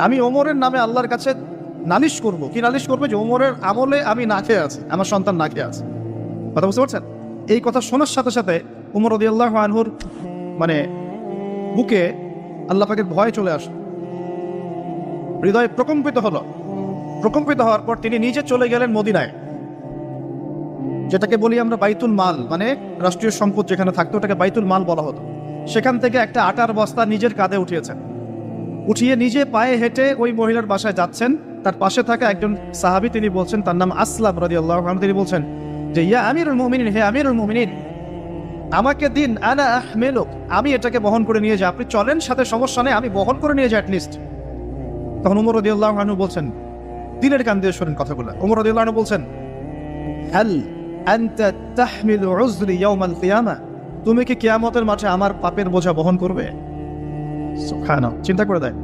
আমি ওমরের নামে আল্লাহর কাছে নালিশ করব। কি নালিশ করবে? যে ওমরের আমলে আমি না খেয়ে আছি, আমার সন্তান না খেয়ে আছে। কথা বুঝতে পারছেন? এই কথা শোনার সাথে সাথে ওমর রাদিয়াল্লাহু আনহুর মানে বুকে আল্লাহ পাকের ভয় চলে আসে, হৃদয় প্রকম্পিত হলো। প্রকম্পিত হওয়ার পর তিনি নিজে চলে গেলেন মদিনায়, যেটাকে বলি আমরা বাইতুল মাল, মানে রাষ্ট্রীয় সম্পদ যেখানে থাকতো ওটাকে বাইতুল মাল বলা হতো। সেখান থেকে একটা আটার বস্তা নিজের কাঁধে উঠিয়েছেন, উঠিয়ে নিজে পায়ে হেঁটে ওই মহিলার বাসায় যাচ্ছেন। তার পাশে থাকা একজন সাহাবী, তিনি বলছেন, তার নাম আসলাম রাদিয়াল্লাহু আনহু, তিনি বলছেন যে ইয়া আমিরুল মুমিনিন, হে আমিরুল মুমিনিন, আমাকে দিন, আনা আহমেলুক, আমি এটাকে বহন করে নিয়ে যাই। আপনি চলেন, সাথে সমস্যা নেই, আমি বহন করে নিয়ে যাই অ্যাটলিস্ট। তখন ওমর রাদিয়াল্লাহু আনহু বলছেন, দিলের কান দিয়ে শোনেন কথাগুলো। ওমর রাদিয়াল্লাহু আনহু বলছেন, হাল আনতা তাহমিলু উযরি ইয়াউমাল কিয়ামা, তুমি কি কিয়ামতের মাঠে আমার পাপের বোঝা বহন করবে? সুবহানাল্লাহ, চিন্তা করে দেয়।